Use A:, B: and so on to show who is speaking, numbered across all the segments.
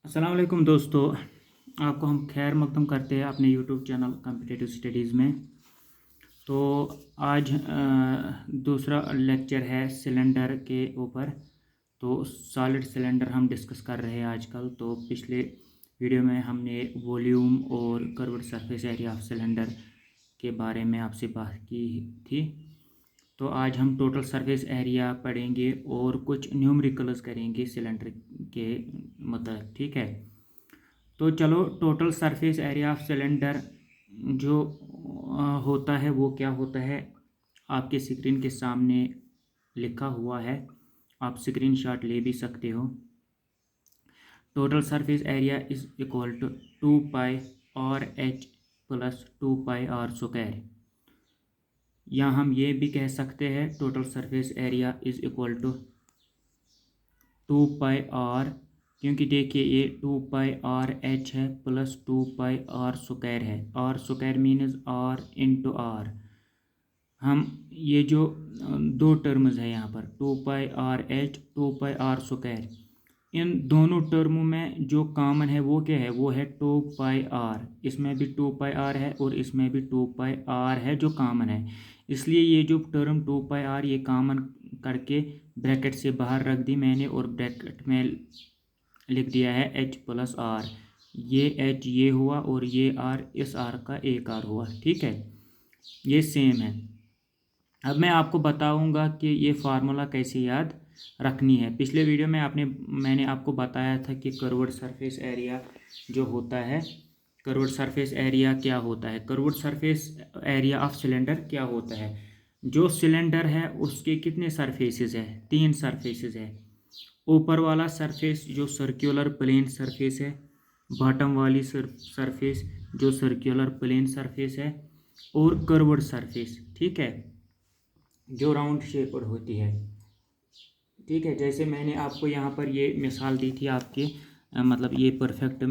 A: अस्सलाम वालेकुम दोस्तों। आपको हम खैर मकदम करते हैं अपने यूट्यूब चैनल कॉम्पिटिटिव स्टडीज़ में। तो आज दूसरा लेक्चर है सिलेंडर के ऊपर। तो सॉलिड सिलेंडर हम डिस्कस कर रहे हैं आजकल। तो पिछले वीडियो में हमने वॉल्यूम और curved surface area of cylinder के बारे में आपसे बात की थी। तो आज हम टोटल सरफेस एरिया पढ़ेंगे और कुछ न्यूमेरिकल्स करेंगे सिलेंडर के मतलब, ठीक है। तो चलो, total surface area of cylinder जो होता है वो क्या होता है, आपके स्क्रीन के सामने लिखा हुआ है, आप स्क्रीनशॉट ले भी सकते हो। Total surface area is equal to 2πr/h plus 2πr²। या हम ये भी कह सकते हैं total surface area is equal to 2πr, क्योंकि देखिए ये 2πr/h है प्लस 2πr² है। r² means r into are. हम ये जो दो टर्म्स है यहाँ पर 2πr/h 2πr², इन दोनों टर्मों में जो कॉमन है वो क्या है, वो है 2πr। इसमें भी 2πr है और इसमें भी 2πr है जो कॉमन है। इसलिए ये जो टर्म 2πr ये कॉमन करके ब्रैकेट से बाहर रख दी मैंने और ब्रैकेट में लिख दिया है h प्लस r। ये h ये हुआ और ये r इस r का एक r हुआ, ठीक है। ये सेम है। अब मैं आपको बताऊंगा कि ये फार्मूला कैसे याद रखनी है। पिछले वीडियो में मैंने आपको बताया था कि कर्व्ड सरफेस एरिया जो होता है, कर्व्ड सरफेस एरिया क्या होता है, curved surface area of cylinder क्या होता है। जो सिलेंडर है उसके कितने सरफेसेस है, 3 सरफेसेस है। ऊपर वाला सरफेस जो सर्कुलर प्लेन सरफेस है, बॉटम वाली सरफेस जो सर्कुलर प्लेन सरफेस है, और कर्व्ड सरफेस, ठीक है, जो राउंड शेप्ड होती है, ठीक है। जैसे मैंने आपको यहाँ पर ये मिसाल दी थी आपके मतलब ये परफेक्ट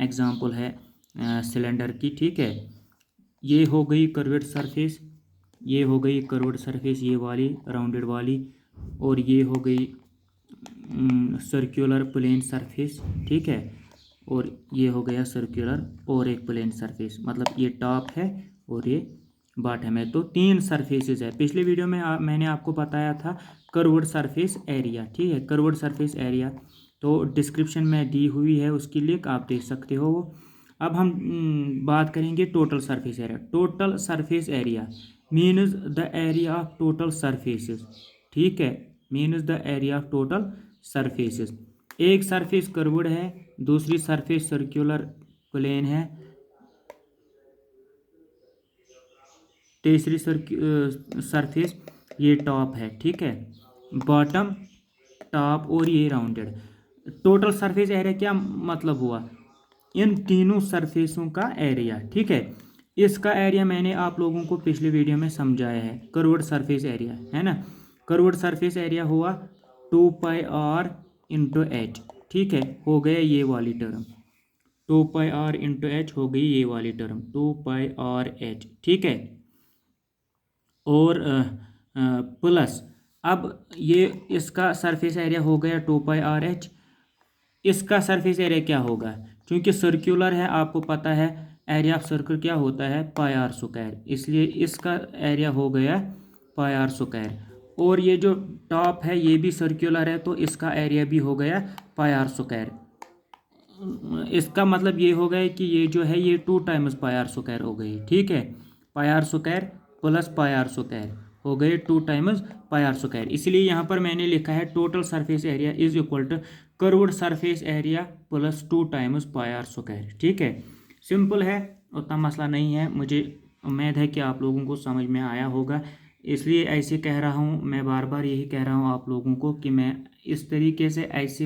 A: एग्जांपल है सिलेंडर की, ठीक है। ये हो गई कर्व्ड सरफेस, ये हो गई कर्व्ड सरफेस ये वाली राउंडेड वाली, और ये हो गई सर्कुलर प्लेन सरफेस, ठीक है। और ये हो गया सर्कुलर और एक प्लेन सरफेस, मतलब ये टॉप है और ये बॉटम है। तो 3 सरफेसेस है। पिछले वीडियो में मैंने आपको बताया था कर्व्ड सरफेस एरिया, ठीक है, कर्व्ड सरफेस एरिया। तो डिस्क्रिप्शन में दी हुई है, उसकी लिंक आप देख सकते हो। अब हम बात करेंगे total surface area. Total surface area means the area of total surfaces, ठीक है, means the area of total surfaces. एक सरफेस कर्व्ड है, दूसरी सरफेस सर्कुलर प्लेन है, तीसरी सरफेस ये टॉप है, ठीक है, बॉटम, टॉप और ये राउंडेड। टोटल सरफेस एरिया क्या मतलब हुआ, इन तीनों सरफेसों का एरिया, ठीक है। इसका एरिया मैंने आप लोगों को पिछले वीडियो में समझाया है, कर्व्ड सरफेस एरिया है ना। कर्व्ड सरफेस एरिया हुआ 2πr इंटू एच, ठीक है, हो गया ये वाली टर्म 2πr इंटू एच, हो गई ये वाली टर्म 2πr/h, ठीक है। और प्लस अब ये इसका सरफेस एरिया हो गया 2πr/h। इसका सरफेस एरिया क्या होगा, क्योंकि सर्कुलर है, आपको पता है एरिया ऑफ सर्कल क्या होता है πr², इसलिए इसका एरिया हो गया πr²। और ये जो टॉप है ये भी सर्कुलर है, तो इसका एरिया भी हो गया πr²। इसका मतलब ये हो गया कि ये जो है ये 2 टाइम्स πr² हो गई, ठीक है, πr² प्लस πr² हो गए 2 टाइम्स πr²। इसलिए यहाँ पर मैंने लिखा है total surface area is equal to curved surface area plus 2 times πr², ठीक है। सिंपल है, उतना मसला नहीं है। मुझे उम्मीद है कि आप लोगों को समझ में आया होगा, इसलिए ऐसे कह रहा हूँ, मैं बार बार यही कह रहा हूँ आप लोगों को कि मैं इस तरीके से ऐसे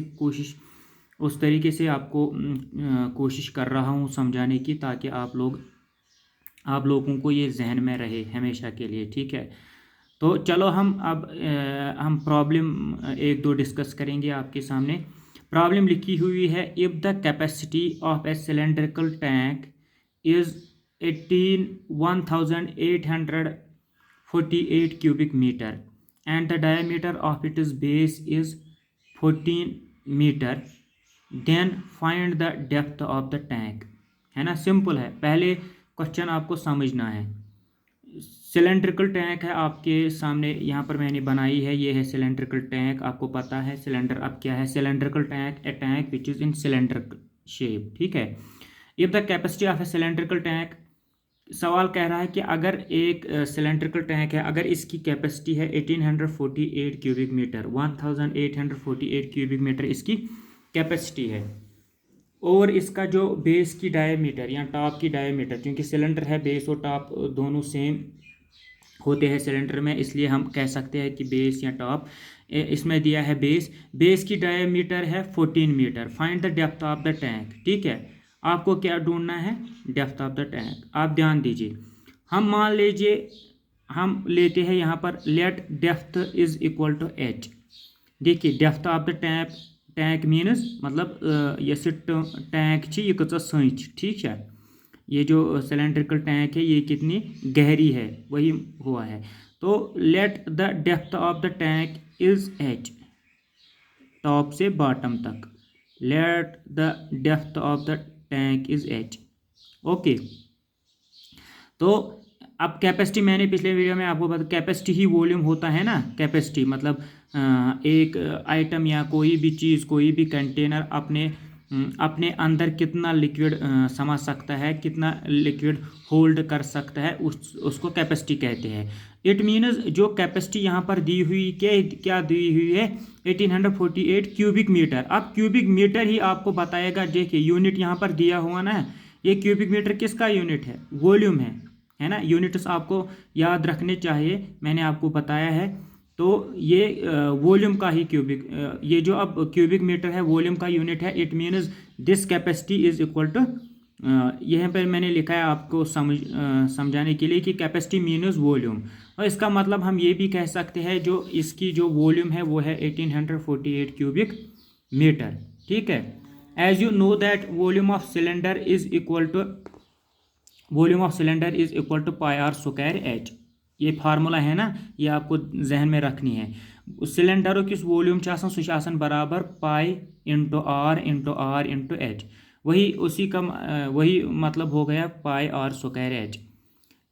A: उस तरीके से आपको कोशिश कर रहा हूँ समझाने की, ताकि आप लोगों को ये जहन में रहे हमेशा के लिए, ठीक है। तो चलो हम प्रॉब्लम एक दो डिस्कस करेंगे आपके सामने। प्रॉब्लम लिखी हुई है, if the capacity of A cylindrical tank is 1848 cubic meter and the diameter of its base is 14 meter, then find the depth of the tank, है ना, सिंपल है। पहले क्वेश्चन आपको समझना है। सिलेंड्रिकल टैंक है आपके सामने, यहाँ पर मैंने बनाई है, ये है सिलेंड्रिकल टैंक। आपको पता है सिलेंडर अब क्या है, cylindrical tank, A tank which is in cylindrical shape, ठीक है। If the capacity of A cylindrical tank, सवाल कह रहा है कि अगर एक सिलेंड्रिकल टैंक है, अगर इसकी कैपेसिटी है 1848 क्यूबिक मीटर, 1848 क्यूबिक मीटर इसकी कैपेसिटी है, और इसका जो बेस की डायमीटर या टॉप की डायमीटर, क्योंकि सिलेंडर है बेस और टॉप दोनों सेम होते हैं सिलेंडर में, इसलिए हम कह सकते हैं कि बेस या टॉप, इसमें दिया है बेस की डायमीटर है 14 metre. Find the depth of the tank, ठीक है, आपको क्या ढूंढना है, डेप्थ ऑफ द टैंक। आप ध्यान दीजिए, हम मान लीजिए हम लेते हैं यहाँ पर let depth is equal to H. देखिए depth of the tank means मतलब ये टैंक यह कच संच, ठीक है, ये जो सिलेंड्रिकल टैंक है ये कितनी गहरी है वही हुआ है। तो let the depth of the tank is H, top से बॉटम तक, let the depth of the tank is H, okay. तो अब कैपेसिटी, मैंने पिछले वीडियो में आपको बताया कैपेसिटी ही वॉल्यूम होता है ना। कैपेसिटी मतलब एक आइटम या कोई भी चीज़, कोई भी कंटेनर अपने अंदर कितना लिक्विड समा सकता है, कितना लिक्विड होल्ड कर सकता है, उसको कैपेसिटी कहते हैं। इट मीन्स जो कैपेसिटी यहाँ पर दी हुई, क्या दी हुई है, 1848 क्यूबिक मीटर। अब क्यूबिक मीटर ही आपको बताएगा, देखिए यूनिट यहाँ पर दिया हुआ ना, ये क्यूबिक मीटर किसका यूनिट है, वॉल्यूम है ना। यूनिट्स आपको याद रखने चाहिए, मैंने आपको बताया है। तो ये वॉल्यूम का ही ये जो अब क्यूबिक मीटर है वॉल्यूम का यूनिट है। It means this capacity is equal to, यहाँ पर मैंने लिखा है आपको समझाने के लिए कि कैपेसिटी मीन्स वॉल्यूम, और इसका मतलब हम ये भी कह सकते हैं जो इसकी जो वॉल्यूम है वो है 1848 क्यूबिक मीटर, ठीक है। As you know that volume of cylinder is equal to pi r square h, ये फार्मूला है ना, ये आपको जहन में रखनी है। सिलेंडर किस वॉल्यूम सह बराबर pi into r into h, वही मतलब हो गया पाई आर स्क्वायर एच,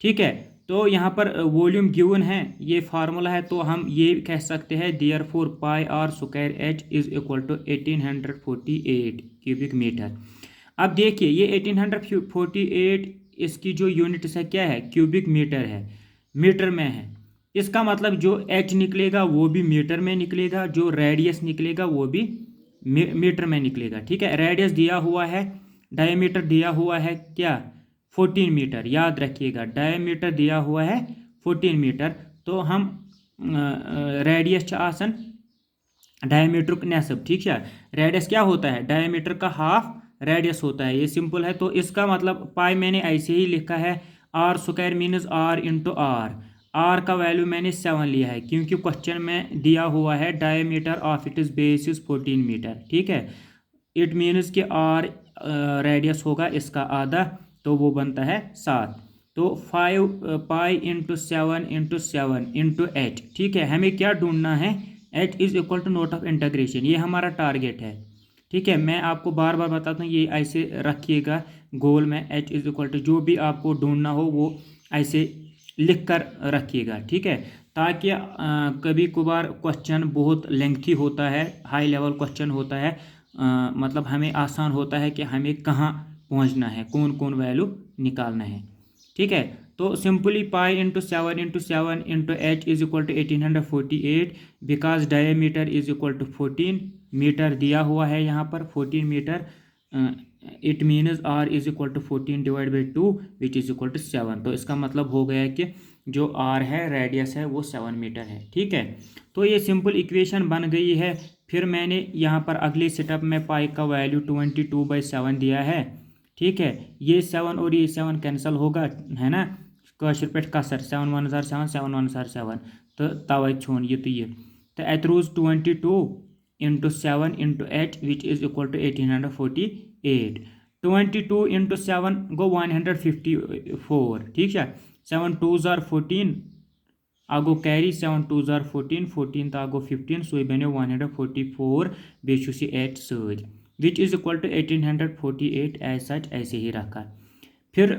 A: ठीक है। तो यहाँ पर वॉल्यूम गिवन है, ये फार्मूला है, तो हम ये कह सकते हैं therefore pi r square h is equal to 1848 cubic metre. अब देखिए ये 1848 इसकी जो यूनिट है क्या है, क्यूबिक मीटर है, मीटर में है। इसका मतलब जो एच निकलेगा वो भी मीटर में निकलेगा, जो रेडियस निकलेगा वो भी मीटर में निकलेगा, ठीक है। रेडियस दिया हुआ है, डायमीटर दिया हुआ है क्या, 14 मीटर, याद रखिएगा डायमीटर दिया हुआ है 14 मीटर। तो हम रेडियस आसन डायमीटर का नेसब, ठीक है। रेडियस क्या होता है, डायमीटर का हाफ रेडियस होता है, ये सिंपल है। तो इसका मतलब पाई मैंने ऐसे ही लिखा है, r square means r into r का वैल्यू मैंने 7 लिया है, क्योंकि क्वेश्चन में दिया हुआ है diameter of it is base is 14 metre, ठीक है। इट मीन्स कि आर रेडियस होगा इसका आधा, तो वो बनता है 7। तो 5 पाई इंटू 7 इंटू एच, ठीक है। हमें क्या ढूंढना है, h is equal to note of integration, ये हमारा टारगेट है, ठीक है। मैं आपको बार बार बताता हूँ, ये ऐसे रखिएगा गोल में, एच इज इक्वल टू जो भी आपको ढूंढना हो वो ऐसे लिख कर रखिएगा, ठीक है, ताकि कभी कभार क्वेश्चन बहुत लेंथी होता है, हाई लेवल क्वेश्चन होता है, मतलब हमें आसान होता है कि हमें कहाँ पहुँचना है, कौन कौन वैल्यू निकालना है, ठीक है। तो simply pi into 7 into h is equal to 1848, because diameter is equal to 14 metre दिया हुआ है यहाँ पर 14 metre. It means r is equal to 14 divide by 2 which is equal to 7। तो इसका मतलब हो गया कि जो आर है रेडियस है वो 7 मीटर है, ठीक है। तो ये सिंपल इक्वेशन बन गई है। फिर मैंने यहाँ पर अगले स्टेप में पाई का वैल्यू 22/7 दिया है, ठीक है। ये 7 और ये 7 कैंसिल होगा, है ना, कशर पे कसर 7 1 7 7 1 7, तो तवे छोन ये तो अत रोज 22 into 7 into h which is equal to 1848। 22 into 7 go 154, ठीक है। 7 2s are 14, आगो कैरी 7 2s are 14 14 तो आगो 15, सो बनो 144 बेचुस एच सज। Which is equal to 1848 as such, ऐसे ही रखा। फिर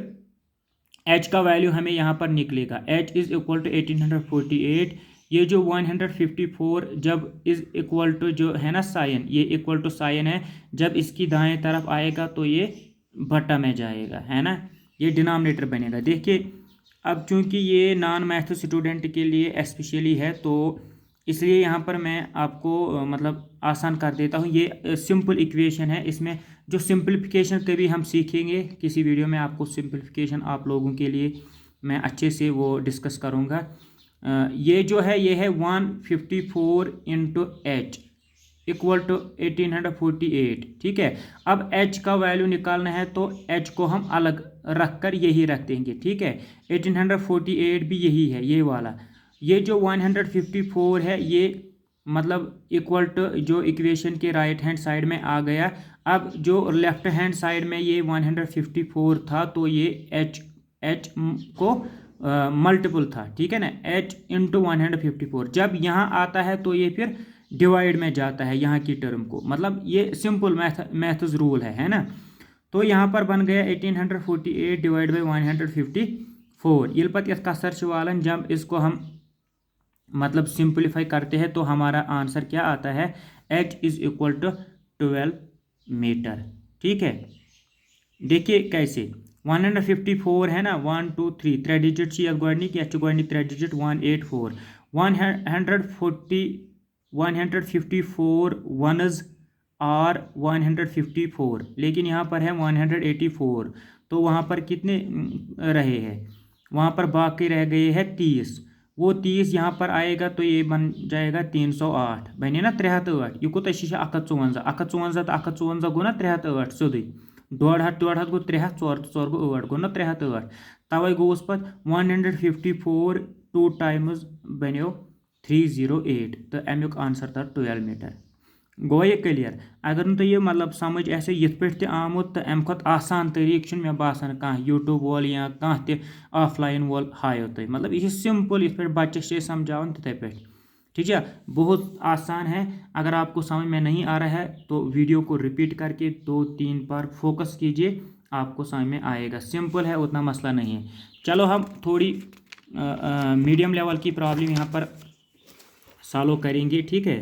A: एच का वैल्यू हमें यहाँ पर निकलेगा, एच इज़ इक्वल टू 1848, ये जो 154 जब इज़ इक्वल टू जो है ना साइन, ये इक्वल टू साइन है, जब इसकी दाएं तरफ आएगा तो ये बटा में जाएगा, है ना, ये डिनोमिनेटर बनेगा। देखिए अब चूंकि ये नॉन मैथ स्टूडेंट के लिए स्पेशली है, तो इसलिए यहाँ पर मैं आपको मतलब आसान कर देता हूँ। ये सिंपल इक्वेशन है, इसमें जो सिंपलीफिकेशन कभी हम सीखेंगे किसी वीडियो में, आपको सिंपलीफिकेशन आप लोगों के लिए मैं अच्छे से वो डिस्कस करूँगा। ये जो है ये है 154 इंटू एच इक्वल टू 1848, ठीक है। अब एच का वैल्यू निकालना है तो एच को हम अलग रख कर यही रख देंगे, ठीक है। 1848 भी यही है, ये वाला। ये जो 154 है ये मतलब इक्वल टू जो इक्वेशन के राइट हैंड साइड में आ गया। अब जो लेफ्ट हैंड साइड में ये 154 था तो ये एच को मल्टीपल था, ठीक है ना, h इंटू 154। जब यहाँ आता है तो ये फिर डिवाइड में जाता है यहाँ की टर्म को, मतलब ये सिंपल मैथ्स रूल है ना। तो यहाँ पर बन गया 1848 डिवाइड बाई 154। ये पत इसका सर्च वालन, जब इसको हम मतलब सिंपलीफाई करते हैं तो हमारा आंसर क्या आता है, h is equal to 12 metre, ठीक है। देखिए कैसे 154 है ना, 1 2 3 3 डिजिट ची गोडनिक, यह गोडनिक 3 डिजिट 184 154 वनज आर 154, लेकिन यहाँ पर है 184, तो वहाँ पर कितने रहे हैं, वहाँ पर बाकी रह गए हैं 30। वो 30 यहाँ पर आएगा तो ये बन जाएगा 308, बने ना 308, ये कोत 154 154 तो 154 गो ना 308 सोदी 150 गो 300 4 4 गो 8 गो ना 308, तवे गोस पत 154 2 टाइम्स बनो 308, तो अमुक आंसर तर 12 मीटर। गो ये क्लियर। अगर न तो ये मतलब समझ ऐसे ये पे आमुत तो अम खुद आसान तरीक मे बासान कह यूट्यूब वोल या कह ऑफलाइन वोल हायो तुम, मतलब ये सिंपल ये बच्चे से समझावन तिथे पे, ठीक है, बहुत आसान है। अगर आपको समझ में नहीं आ रहा है तो वीडियो को रिपीट करके 2-3 बार फोकस कीजिए, आपको समझ में आएगा। सिंपल है, उतना मसला नहीं है। चलो हम थोड़ी मीडियम लेवल की प्रॉब्लम यहाँ पर सॉल्व करेंगे, ठीक है।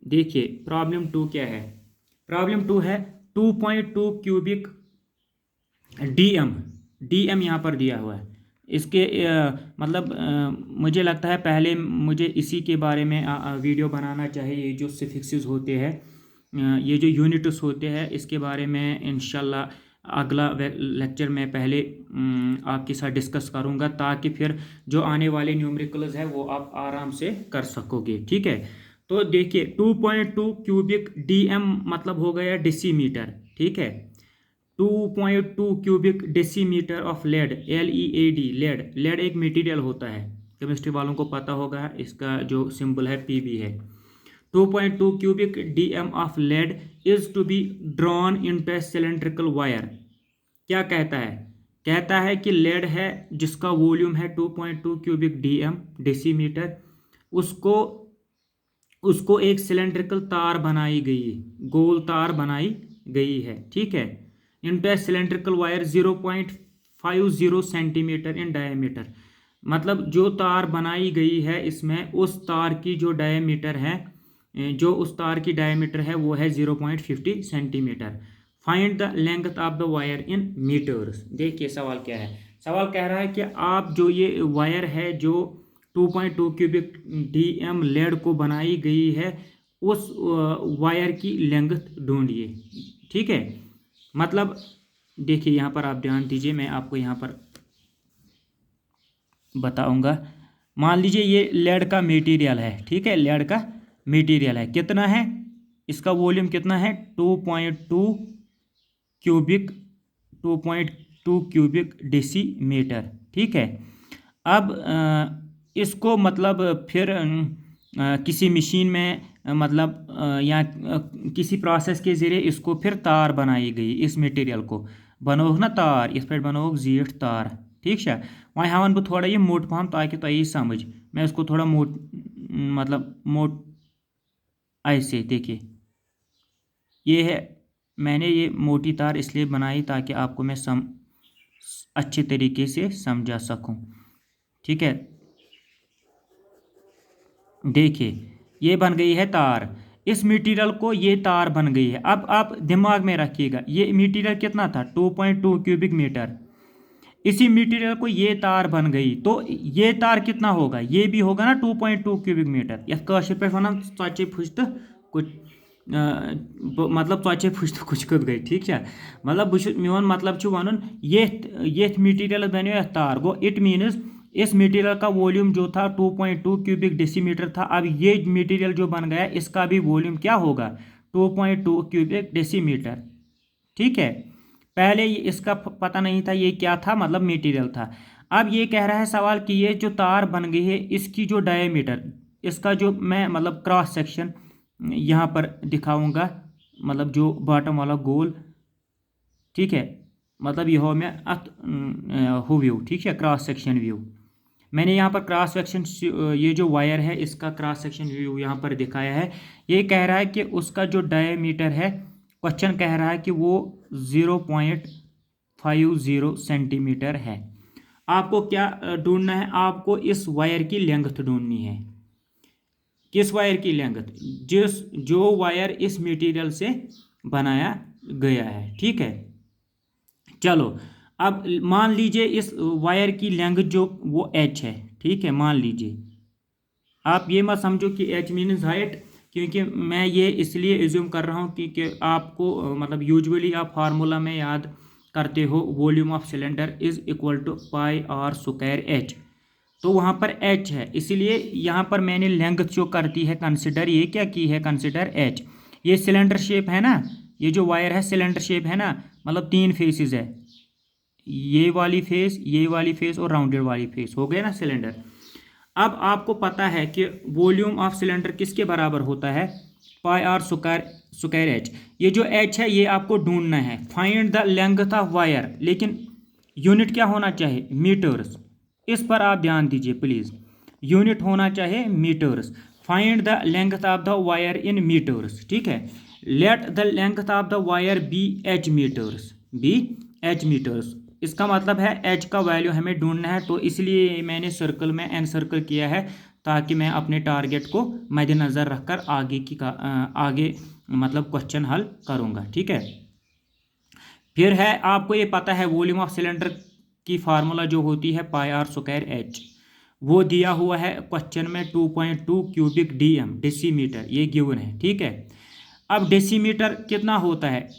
A: देखिए प्रॉब्लम 2 क्या है, प्रॉब्लम 2 है 2.2 क्यूबिक डीएम यहाँ पर दिया हुआ है। इसके मतलब मुझे लगता है पहले मुझे इसी के बारे में वीडियो बनाना चाहिए। ये जो सफिक्सेस होते हैं, ये जो यूनिट्स होते हैं, इसके बारे में इंशाल्लाह अगला लेक्चर में पहले आपके साथ डिस्कस करूँगा, ताकि फिर जो आने वाले न्यूमेरिकल्स है वो आप आराम से कर सकोगे, ठीक है। तो देखिए 2.2 क्यूबिक डीएम मतलब हो गया डेसीमीटर, ठीक है। 2.2 cubic decimetre of lead, LEAD, lead एक मटेरियल होता है, केमिस्ट्री वालों को पता होगा, इसका जो सिंबल है PB है। 2.2 cubic DM of lead is to be drawn into a cylindrical wire. क्या कहता है, कहता है कि लेड है जिसका वॉल्यूम है 2.2 क्यूबिक डीएम डेसीमीटर, उसको एक सिलेंड्रिकल तार बनाई गई, गोल तार बनाई गई है, ठीक है, into cylindrical wire 0.50 centimetre in diameter. मतलब जो तार बनाई गई है इसमें उस तार की जो डायमीटर है, जो उस तार की डायमीटर है वो है 0.50 centimetre. Find the length of the wire in metres. देखिए सवाल क्या है, सवाल कह रहा है कि आप जो ये वायर है जो 2.2 क्यूबिक डीएम लेड को बनाई गई है, उस वायर की लेंथ ढूंढिए, ठीक है। मतलब देखिए यहाँ पर आप ध्यान दीजिए, मैं आपको यहाँ पर बताऊंगा। मान लीजिए ये लेड का मटेरियल है, ठीक है, लेड का मटेरियल है, कितना है इसका वॉल्यूम कितना है 2.2 क्यूबिक डेसीमीटर, ठीक है। अब इसको मतलब फिर किसी मशीन में मतलब या किसी प्रोसेस के ज़रिए इसको फिर तार बनाई गई, इस मटेरियल को बनोग ना तार, इस पर बनोग जीठ तार, ठीक है। वहीं हावन बह थोड़ा ये मोट पहम ताकि तुम यही समझ, मैं इसको थोड़ा मोट मतलब मोट ऐसे देखिए, ये है मैंने ये मोटी तार इसलिए बनाई ताकि आपको मैं अच्छे तरीके से समझा सकूं। ठीक है, देखिए ये बन गई है तार। इस मटेरियल को ये तार बन गई है। अब आप दिमाग में रखिएगा, ये मटेरियल कितना था, 2.2 क्यूबिक मीटर। इसी मटेरियल को ये तार बन गई, तो ये तार कितना होगा, ये भी होगा ना 2.2 क्यूबिक मीटर। यह काशिर पे वनान चे फुश तो कुछ मतलब चे फुश तो कुछ कत गई। ठीक है, मतलब मोन मतलब वन ये मटेरियल बनो यह तार, गो इट मीन्स इस मटेरियल का वॉल्यूम जो था 2.2 क्यूबिक डेसीमीटर था। अब ये मटेरियल जो बन गया इसका भी वॉल्यूम क्या होगा, 2.2 क्यूबिक डेसीमीटर। ठीक है, पहले इसका पता नहीं था ये क्या था, मतलब मटेरियल था। अब ये कह रहा है सवाल कि ये जो तार बन गई है इसकी जो डायमीटर, इसका जो मैं मतलब क्रॉस सेक्शन यहाँ पर दिखाऊंगा, मतलब जो बॉटम वाला गोल। ठीक है, मतलब यह मैं अत व्यू। ठीक है, क्रॉस सेक्शन व्यू मैंने यहाँ पर क्रॉस सेक्शन, ये जो वायर है इसका क्रॉस सेक्शन व्यू यहाँ पर दिखाया है। ये कह रहा है कि उसका जो डायमीटर है, क्वेश्चन कह रहा है कि वो 0.50 सेंटीमीटर है। आपको क्या ढूंढना है, आपको इस वायर की लेंथ ढूंढनी है। किस वायर की लेंथ, जो वायर इस मटेरियल से बनाया गया है। ठीक है, चलो अब मान लीजिए इस वायर की लेंथ जो वो h है। ठीक है, मान लीजिए, आप ये मत समझो कि h मीन्स हाइट, क्योंकि मैं ये इसलिए एज्यूम कर रहा हूँ कि आपको मतलब यूजुअली आप फार्मूला में याद करते हो volume of cylinder is equal to pi r square h, तो वहाँ पर h है, इसलिए यहाँ पर मैंने लेंथ जो करती है कंसिडर, ये क्या की है कंसिडर h। ये सिलेंडर शेप है ना, ये जो वायर है सिलेंडर शेप है ना, मतलब 3 फेसेस है, ये वाली फेस और राउंडेड वाली फेस, हो गया ना सिलेंडर। अब आपको पता है कि वॉल्यूम ऑफ सिलेंडर किसके बराबर होता है, पाई आर स्क्वायर एच। ये जो एच है ये आपको ढूंढना है। Find the length of wire, लेकिन यूनिट क्या होना चाहिए, मीटर्स। इस पर आप ध्यान दीजिए प्लीज, यूनिट होना चाहिए metres. Find the length of the wire in metres. ठीक है, let the length of the wire be h metres, इसका मतलब है एच का वैल्यू हमें ढूंढना है, तो इसलिए मैंने सर्कल में एनसर्कल किया है ताकि मैं अपने टारगेट को मद्देनज़र रखकर आगे मतलब क्वेश्चन हल करूंगा। ठीक है, फिर है आपको ये पता है वॉल्यूम ऑफ सिलेंडर की फार्मूला जो होती है पाई आर स्क्वायर एच, वो दिया हुआ है क्वेश्चन में 2.2 क्यूबिक DM डेसीमीटर, ये गिवन है। ठीक है, अब डेसीमीटर कितना होता है,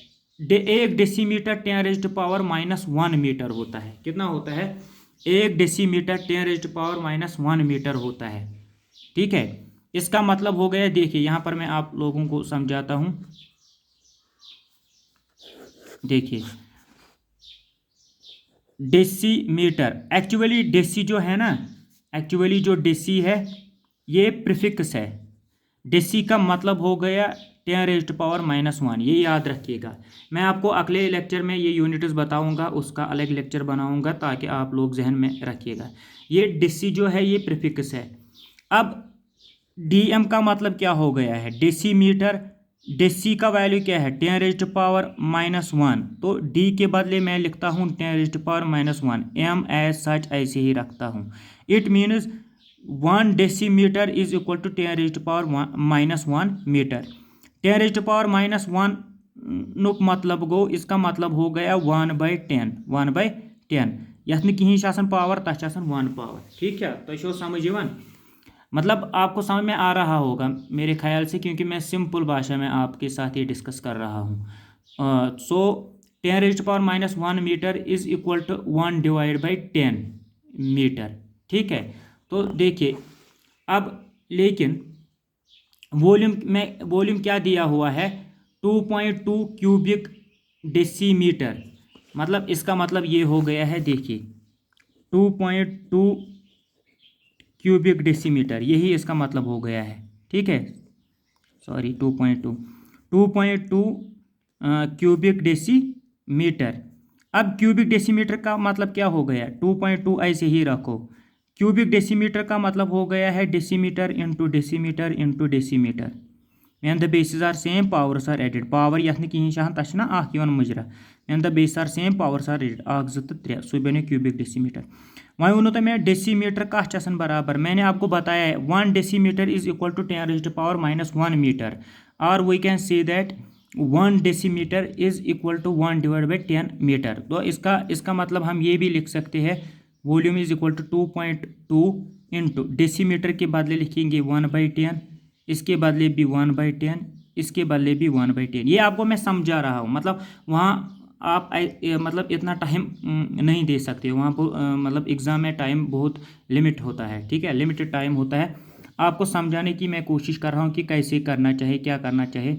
A: एक डेसीमीटर 10⁻⁻1 मीटर होता है। कितना होता है, एक डेसीमीटर 10⁻⁻1 मीटर होता है। ठीक है, इसका मतलब हो गया, देखिए यहाँ पर मैं आप लोगों को समझाता हूँ। देखिए डेसीमीटर, एक्चुअली डेसी जो है ना, एक्चुअली जो डेसी है ये प्रीफिक्स है। डेसी का मतलब हो गया 10⁻⁻1, ये याद रखिएगा। मैं आपको अगले लेक्चर में ये यूनिट्स बताऊंगा, उसका अलग लेक्चर बनाऊंगा ताकि आप लोग जहन में रखिएगा। ये डेसी जो है ये प्रीफिक्स है। अब DM का मतलब क्या हो गया है, डेसीमीटर। डेसी का वैल्यू क्या है, 10⁻⁻1, तो D के बदले मैं लिखता हूँ 10⁻⁻1, M एज सच ऐसे ही रखता हूँ। It means 1 decimetre is equal to 10⁻⁻1 metre. 10⁻⁻1 नुक मतलब गो, इसका मतलब हो गया 1/10, 1/10। यथ न कहीं पावर तथ 1 पावर। ठीक है, तो समझ यन, मतलब आपको समझ में आ रहा होगा मेरे ख्याल से, क्योंकि मैं सिंपल भाषा में आपके साथ ये डिस्कस कर रहा हूँ। So 10⁻⁻1 metre is equal to 1/10 metre. ठीक है, तो देखिए अब, लेकिन वॉल्यूम क्या दिया हुआ है, 2.2 क्यूबिक डेसीमीटर, मतलब इसका मतलब ये हो गया है, देखिए 2.2 क्यूबिक डेसीमीटर, यही इसका मतलब हो गया है। ठीक है, सॉरी 2.2 क्यूबिक डेसीमीटर। अब क्यूबिक डेसीमीटर का मतलब क्या हो गया, 2.2 ऐसे ही रखो। क्यूबिक डेसीमीटर का मतलब हो गया है decimetre into decimetre into decimetre. when the bases are same powers are added power यथ कहीं तक मुजरा when the bases are same powers are added 1 2 3 सो बनो क्यूबिक डेसीमीटर वह वो तो मैं डेसीमीटर कह बराबर मैंने आपको बताया है 1 decimetre is equal to 10 raised to power -1 metre और we can say that 1 decimetre is equal to 1 divide by 10 metre तो इसका मतलब हम ये भी लिख सकते हैं volume is equal to 2.2 into decimetre के बदले लिखेंगे 1/10 इसके बदले भी 1/10 इसके बदले भी 1/10 ये आपको मैं समझा रहा हूँ मतलब वहाँ आप मतलब इतना टाइम नहीं दे सकते वहाँ पर मतलब एग्ज़ाम में टाइम बहुत लिमिट होता है ठीक है लिमिटेड टाइम होता है आपको समझाने की मैं कोशिश कर रहा हूँ कि कैसे करना चाहिए क्या करना चाहिए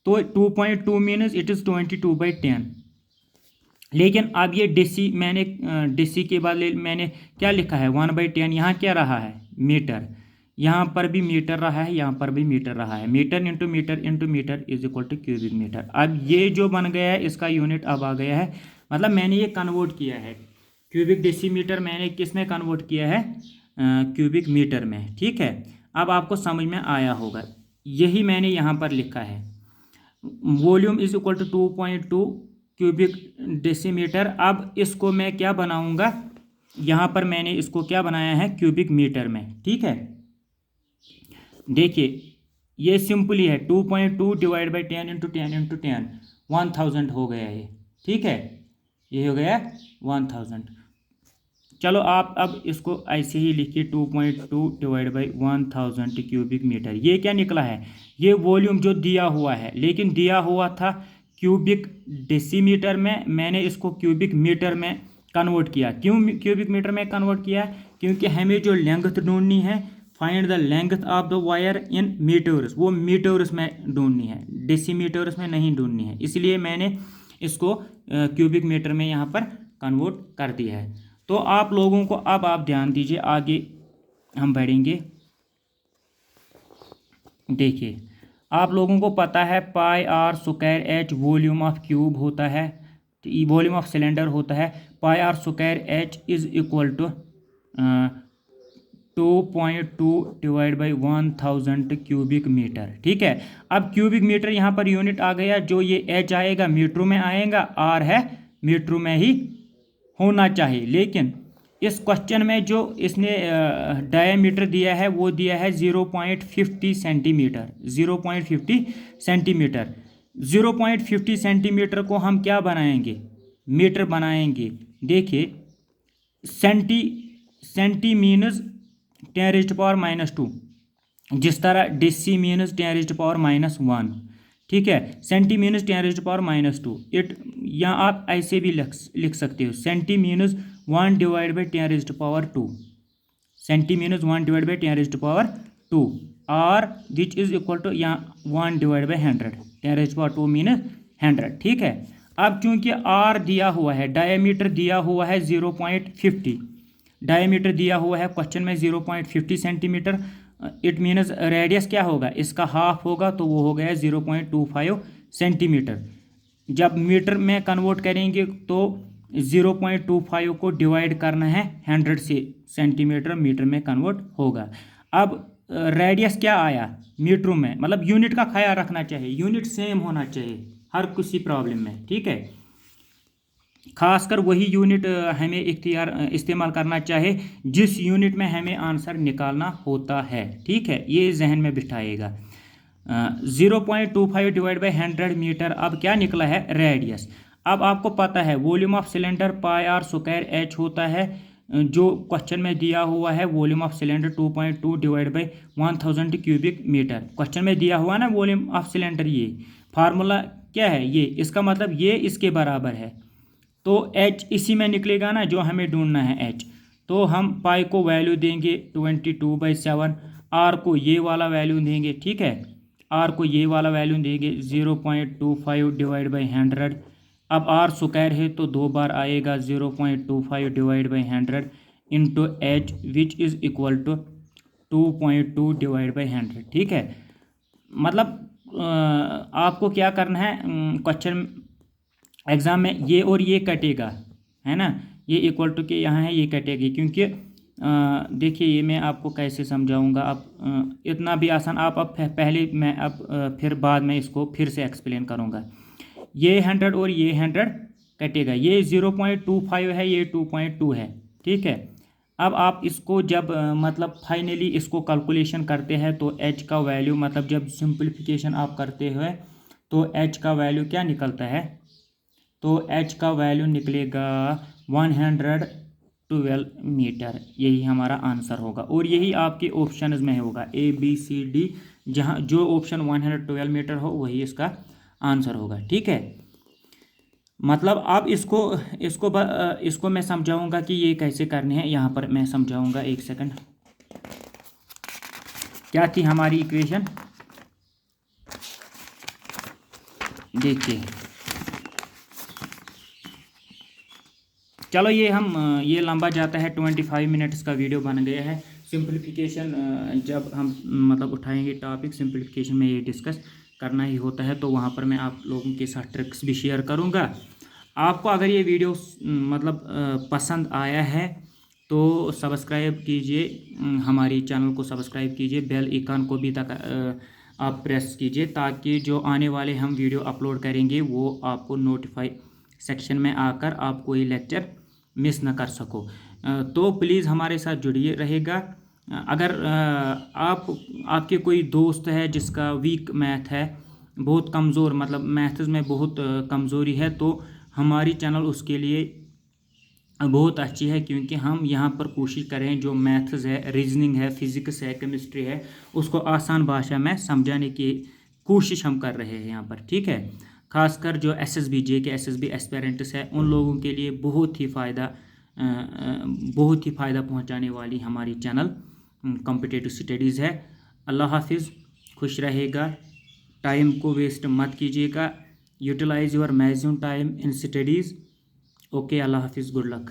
A: तो 2.2 मीनस इट इज़ 22/10 लेकिन अब ये डेसी मैंने डेसी के बाद मैंने क्या लिखा है 1/10 यहाँ क्या रहा है मीटर यहाँ पर भी मीटर रहा है यहाँ पर भी मीटर रहा है metre into metre is equal to cubic metre अब ये जो बन गया है इसका यूनिट अब आ गया है मतलब मैंने ये कन्वर्ट किया है क्यूबिक डेसीमीटर मैंने किस में कन्वर्ट किया है क्यूबिक मीटर में ठीक है अब आपको समझ में आया होगा यही मैंने यहाँ पर लिखा है volume is equal to 2.2 cubic decimetre अब इसको मैं क्या बनाऊंगा यहाँ पर मैंने इसको क्या बनाया है क्यूबिक मीटर में ठीक है देखिए ये सिंपली है 2.2 डिवाइड बाई 10 इंटू 10 1000 हो गया ये ठीक है ये हो गया 1000 चलो आप अब इसको ऐसे ही लिखिए 2.2 डिवाइड बाई 1000 क्यूबिक मीटर ये क्या निकला है ये वॉल्यूम जो दिया हुआ है लेकिन दिया हुआ था क्यूबिक डेसीमीटर में मैंने इसको क्यूबिक मीटर में कन्वर्ट किया क्यों क्यूबिक मीटर में कन्वर्ट किया क्योंकि हमें जो लेंथ ढूंढनी है find the length of the wire in metres वो मीटर्स में ढूंढनी है डेसीमीटर्स में नहीं ढूंढनी है इसलिए मैंने इसको क्यूबिक मीटर में यहाँ पर कन्वर्ट कर दिया है तो आप लोगों को अब आप ध्यान दीजिए आगे हम बढ़ेंगे देखिए आप लोगों को पता है πr² वॉल्यूम ऑफ क्यूब होता है वॉल्यूम ऑफ सिलेंडर होता है πr² is equal to 2.2 divide by 1000 cubic metre ठीक है अब क्यूबिक मीटर यहाँ पर यूनिट आ गया जो ये एच आएगा मीटरों में आएगा आर है मीटरों में ही होना चाहिए लेकिन इस क्वेश्चन में जो इसने डायमीटर दिया है वो दिया है 0.50 सेंटीमीटर 0.50 सेंटीमीटर 0.50 सेंटीमीटर को हम क्या बनाएंगे मीटर बनाएंगे देखिए centi means 10 raised to power -2 जिस तरह deci means 10 raised to power -1 ठीक है centi means 10 raised to power -2 it या आप ऐसे भी लिख सकते हो centi means 1 divide by 10 raised to power 2 centi means 1 divide by 10 raised to power 2 और विच इज इक्वल टू या 1 divide by 100 10 raised to power 2 मीनस 100 ठीक है अब चूंकि आर दिया हुआ है डायमीटर दिया हुआ है 0.50 डायमीटर दिया हुआ है क्वेश्चन में 0.50 सेंटीमीटर इट मीन्स रेडियस क्या होगा इसका हाफ होगा तो वो हो गया 0.25 सेंटीमीटर जब मीटर में कन्वर्ट करेंगे तो 0.25 को डिवाइड करना है 100 से सेंटीमीटर मीटर में कन्वर्ट होगा अब रेडियस क्या आया मीटरों में मतलब यूनिट का ख्याल रखना चाहिए यूनिट सेम होना चाहिए हर किसी प्रॉब्लम में ठीक है खासकर वही यूनिट हमें इस्तेमाल करना चाहिए जिस यूनिट में हमें आंसर निकालना होता है ठीक है ये जहन में बिठाइएगा 0.25 डिवाइड बाई 100 मीटर अब क्या निकला है रेडियस अब आपको पता है वॉल्यूम ऑफ सिलेंडर πr² होता है जो क्वेश्चन में दिया हुआ है volume of cylinder 2.2 divide by 1000 cubic metre question में दिया हुआ ना वॉल्यूम ऑफ सिलेंडर ये फार्मूला क्या है ये इसका मतलब ये इसके बराबर है तो h इसी में निकलेगा ना जो हमें ढूंढना है h तो हम पाई को वैल्यू देंगे 22/7 r को ये वाला वैल्यू देंगे ठीक है r को ये वाला वैल्यू देंगे 0.25 डिवाइड बाई 100 अब r² है तो 2 बार आएगा 0.25 divide by 100 into h which is equal to 2.2 divide by 100 ठीक है मतलब आपको क्या करना है क्वेश्चन एग्ज़ाम में ये और ये कटेगा है ना ये इक्वल टू के यहाँ है ये कटेगी क्योंकि देखिए ये मैं आपको कैसे समझाऊंगा। अब इतना भी आसान आप अब पहले मैं अब फिर बाद में इसको फिर से एक्सप्लेन करूंगा। ये 100 और ये 100 कटेगा, ये 0.25 है, ये 2.2 है, ठीक है। अब आप इसको जब मतलब फाइनली इसको कैलकुलेशन करते हैं तो h का वैल्यू, मतलब जब सिंप्लीफिकेशन आप करते हैं तो h का वैल्यू क्या निकलता है, तो h का वैल्यू निकलेगा 112 मीटर। यही हमारा आंसर होगा और यही आपके ऑप्शंस में होगा ABCD, जहाँ जो ऑप्शन 112 मीटर हो वही इसका आंसर होगा, ठीक है। मतलब आप इसको इसको इसको मैं समझाऊंगा कि ये कैसे करने हैं। यहाँ पर मैं समझाऊंगा, एक सेकंड। क्या थी हमारी इक्वेशन, देखिए। चलो ये लंबा जाता है, 25 मिनट्स का वीडियो बन गया है। सिंप्लीफिकेशन जब हम मतलब उठाएंगे टॉपिक, सिंप्लीफिकेशन में ये डिस्कस करना ही होता है, तो वहाँ पर मैं आप लोगों के साथ ट्रिक्स भी शेयर करूँगा। आपको अगर ये वीडियो मतलब पसंद आया है तो सब्सक्राइब कीजिए, हमारी चैनल को सब्सक्राइब कीजिए, बेल आइकन को भी तक आप प्रेस कीजिए, ताकि जो आने वाले हम वीडियो अपलोड करेंगे वो आपको नोटिफाई सेक्शन में आकर आप कोई लेक्चर मिस ना कर सको। तो प्लीज़ हमारे साथ जुड़िए रहेगा। अगर आपके कोई दोस्त है जिसका वीक मैथ है, बहुत कमज़ोर, मतलब मैथ्स में बहुत कमज़ोरी है, तो हमारी चैनल उसके लिए बहुत अच्छी है, क्योंकि हम यहाँ पर कोशिश करें जो मैथ्स है, रीजनिंग है, फिज़िक्स है, केमिस्ट्री है, उसको आसान भाषा में समझाने की कोशिश हम कर रहे हैं यहाँ पर, ठीक है। खासकर जो SSB JK SSB एस्पिरेंट्स है उन लोगों के लिए बहुत ही फ़ायदा पहुँचाने वाली हमारी चैनल कॉम्पिटिटिव स्टडीज़ है। अल्लाह हाफिज़, खुश रहेगा, टाइम को वेस्ट मत कीजिएगा, utilise your maximum time in studies. Okay, अल्लाह हाफिज़, गुड लक।